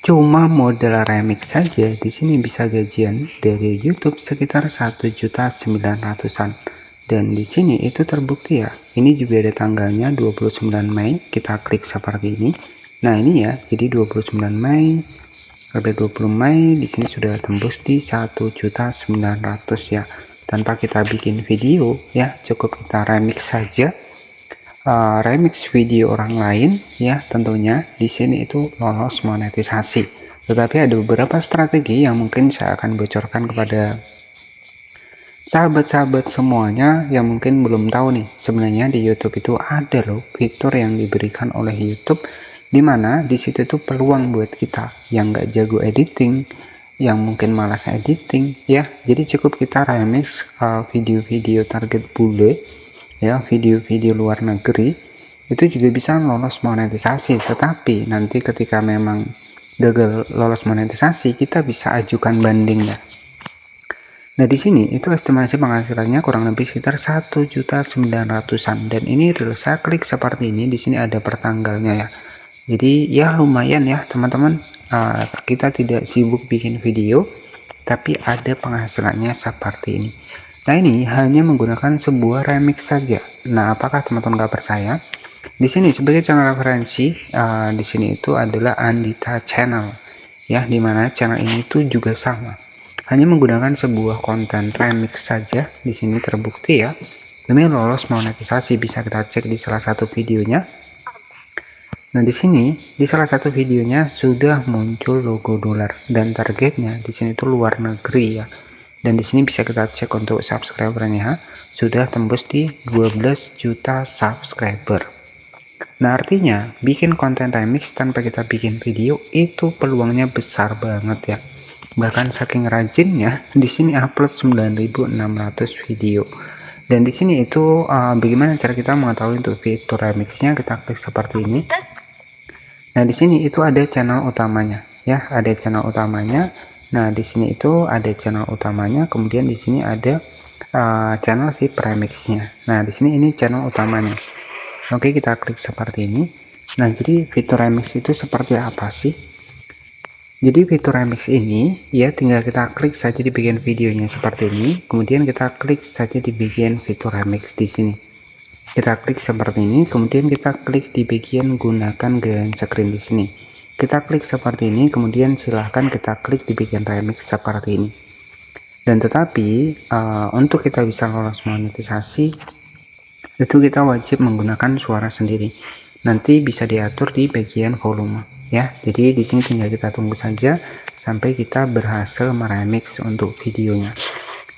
cuma model remix saja di sini bisa gajian dari YouTube sekitar 1.900.000-an. Dan di sini itu terbukti ya. Ini juga ada tanggalnya 29 Mei. Kita klik seperti ini. Nah, ini ya. Jadi 29 Mei ada 20 Mei di sini sudah tembus di 1.900.000 ya. Tanpa kita bikin video ya, cukup kita remix saja. Remix video orang lain ya, tentunya di sini itu lolos monetisasi. Tetapi ada beberapa strategi yang mungkin saya akan bocorkan kepada sahabat-sahabat semuanya yang mungkin belum tahu nih. Sebenarnya di YouTube itu ada loh fitur yang diberikan oleh YouTube, dimana di situ itu peluang buat kita yang nggak jago editing, yang mungkin malas editing ya. Jadi cukup kita remix video-video target bule ya, video-video luar negeri itu juga bisa lolos monetisasi. Tetapi nanti ketika memang gagal lolos monetisasi, kita bisa ajukan banding ya. Nah, di sini itu estimasi penghasilannya kurang lebih sekitar 1.900.000-an, dan ini real. Saya klik seperti ini, di sini ada pertanggalnya ya. Jadi ya lumayan ya teman-teman, kita tidak sibuk bikin video tapi ada penghasilannya seperti ini. Nah, ini hanya menggunakan sebuah remix saja. Nah, apakah teman-teman nggak percaya? Di sini sebagai channel referensi, di sini itu adalah Andita Channel, ya, dimana channel ini itu juga sama. Hanya menggunakan sebuah konten remix saja. Di sini terbukti ya. Ini lolos monetisasi, bisa kita cek di salah satu videonya. Nah, di sini di salah satu videonya sudah muncul logo dolar dan targetnya di sini itu luar negeri ya. Dan di sini bisa kita cek untuk subscribernya sudah tembus di 12 juta subscriber. Nah, artinya bikin konten remix tanpa kita bikin video itu peluangnya besar banget ya. Bahkan saking rajinnya di sini upload 9.600 video. Dan di sini itu bagaimana cara kita mengetahui untuk fitur remixnya? Kita klik seperti ini. Nah, di sini itu ada channel utamanya ya, ada channel utamanya. Nah, di sini itu ada channel utamanya, kemudian di sini ada channel si premixnya. Nah, di sini ini channel utamanya. Oke, kita klik seperti ini. Nah, jadi fitur remix itu seperti apa sih? Jadi fitur remix ini ya tinggal kita klik saja di bagian videonya seperti ini, kemudian kita klik saja di bagian fitur remix di sini. Kita klik seperti ini, kemudian kita klik di bagian gunakan green screen di sini. Kita klik seperti ini, kemudian silahkan kita klik di bagian remix seperti ini. Dan tetapi untuk kita bisa lolos monetisasi itu kita wajib menggunakan suara sendiri. Nanti bisa diatur di bagian volume ya. Jadi di sini tinggal kita tunggu saja sampai kita berhasil meremix untuk videonya.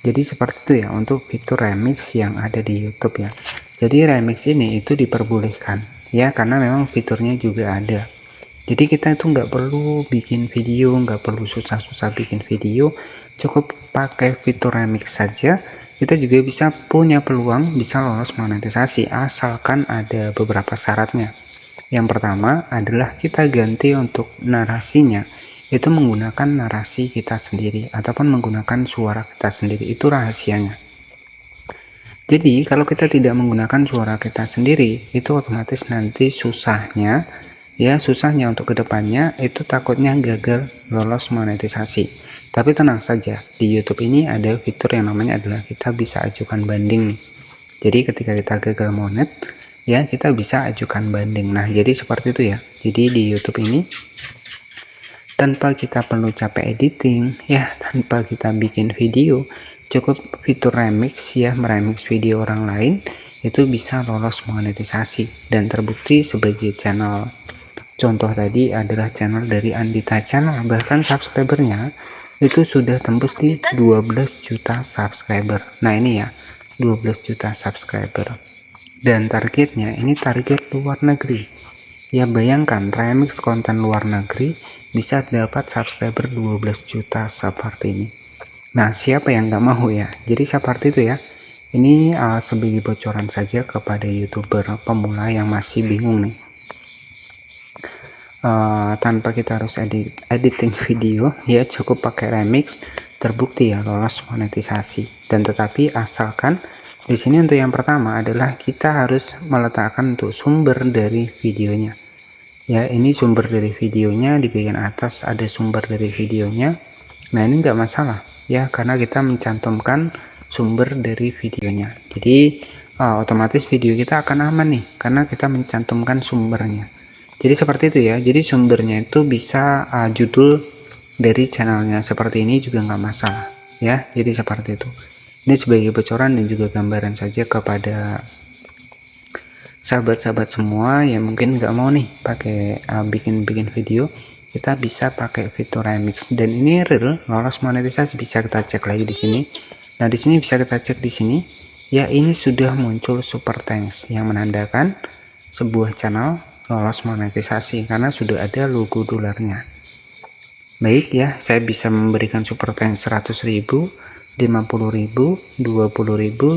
Jadi seperti itu ya untuk fitur remix yang ada di YouTube ya. Jadi remix ini itu diperbolehkan ya, karena memang fiturnya juga ada. Jadi kita itu nggak perlu bikin video, nggak perlu susah-susah bikin video, cukup pakai fitur remix saja. Kita juga bisa punya peluang bisa lolos monetisasi asalkan ada beberapa syaratnya. Yang pertama adalah kita ganti untuk narasinya itu menggunakan narasi kita sendiri ataupun menggunakan suara kita sendiri, itu rahasianya. Jadi kalau kita tidak menggunakan suara kita sendiri itu otomatis nanti susahnya untuk kedepannya itu takutnya gagal lolos monetisasi. Tapi tenang saja, di YouTube ini ada fitur yang namanya adalah kita bisa ajukan banding. Jadi ketika kita gagal monet ya, kita bisa ajukan banding. Nah, jadi seperti itu ya. Jadi di YouTube ini tanpa kita perlu capek editing ya, tanpa kita bikin video, cukup fitur remix ya, meremix video orang lain itu bisa lolos monetisasi. Dan terbukti sebagai channel contoh tadi adalah channel dari Andita Channel, bahkan subscribernya itu sudah tembus di 12 juta subscriber. Nah, ini ya 12 juta subscriber, dan targetnya ini target luar negeri ya. Bayangkan remix konten luar negeri bisa dapat subscriber 12 juta seperti ini. Nah, siapa yang nggak mau ya? Jadi seperti itu ya. Ini sebagai bocoran saja kepada YouTuber pemula yang masih bingung nih. Tanpa kita harus editing video ya, cukup pakai remix, terbukti ya lolos monetisasi. Dan tetapi asalkan di sini untuk yang pertama adalah kita harus meletakkan untuk sumber dari videonya Ya, ini sumber dari videonya, di bagian atas ada sumber dari videonya. Nah, ini enggak masalah ya, karena kita mencantumkan sumber dari videonya. Jadi otomatis video kita akan aman nih, karena kita mencantumkan sumbernya. Jadi seperti itu ya. Jadi sumbernya itu bisa judul dari channelnya seperti ini juga nggak masalah ya. Jadi seperti itu. Ini sebagai bocoran dan juga gambaran saja kepada sahabat-sahabat semua yang mungkin nggak mau nih pakai bikin video, kita bisa pakai fitur remix, dan ini real lolos monetisasi. Bisa kita cek lagi di sini. Nah, di sini bisa kita cek di sini ya, ini sudah muncul super thanks yang menandakan sebuah channel lolos monetisasi karena sudah ada logo dolarnya. Baik ya, saya bisa memberikan super thanks 100.000, 50.000, 20.000.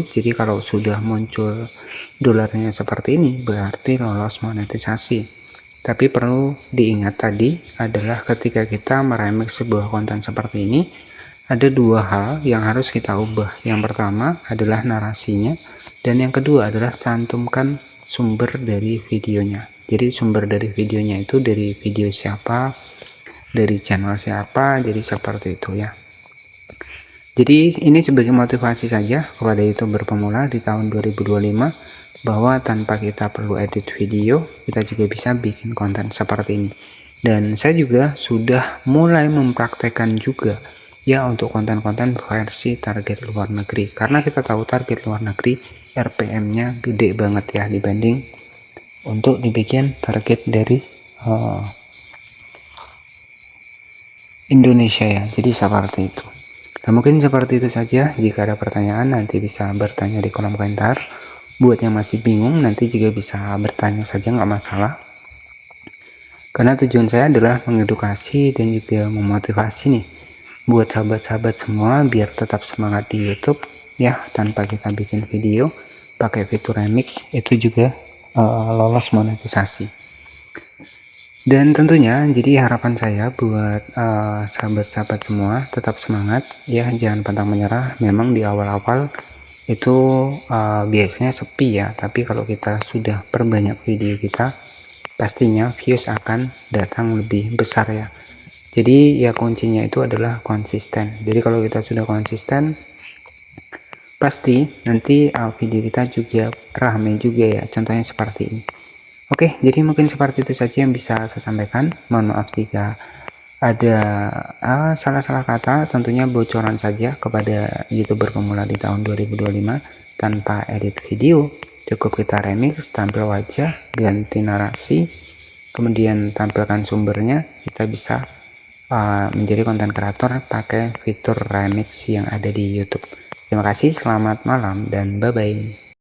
Jadi kalau sudah muncul dolarnya seperti ini berarti lolos monetisasi. Tapi perlu diingat tadi adalah ketika kita meremix sebuah konten seperti ini, ada dua hal yang harus kita ubah. Yang pertama adalah narasinya, dan yang kedua adalah cantumkan sumber dari videonya. Jadi sumber dari videonya itu dari video siapa, dari channel siapa, jadi seperti itu ya. Jadi ini sebagai motivasi saja kepada YouTuber pemula di tahun 2025, bahwa tanpa kita perlu edit video, kita juga bisa bikin konten seperti ini. Dan saya juga sudah mulai mempraktekkan juga ya untuk konten-konten versi target luar negeri, karena kita tahu target luar negeri RPM-nya gede banget ya dibanding untuk dibikin target dari Indonesia ya. Jadi seperti itu. Nah, mungkin seperti itu saja. Jika ada pertanyaan nanti bisa bertanya di kolom komentar. Buat yang masih bingung nanti juga bisa bertanya saja, nggak masalah. Karena tujuan saya adalah mengedukasi dan juga memotivasi nih buat sahabat-sahabat semua biar tetap semangat di YouTube ya, tanpa kita bikin video pakai fitur remix itu juga lolos monetisasi. Dan tentunya jadi harapan saya buat sahabat-sahabat semua tetap semangat ya, jangan pantang menyerah. Memang di awal-awal itu biasanya sepi ya, tapi kalau kita sudah perbanyak video kita, pastinya views akan datang lebih besar ya. Jadi ya kuncinya itu adalah konsisten. Jadi kalau kita sudah konsisten, pasti nanti video kita juga rame juga ya, contohnya seperti ini. Oke, jadi mungkin seperti itu saja yang bisa saya sampaikan. Mohon maaf jika ada salah-salah kata, tentunya bocoran saja kepada YouTuber pemula di tahun 2025 tanpa edit video. Cukup kita remix, tampil wajah, ganti narasi, kemudian tampilkan sumbernya. Kita bisa menjadi konten kreator pakai fitur remix yang ada di YouTube. Terima kasih, selamat malam, dan bye-bye.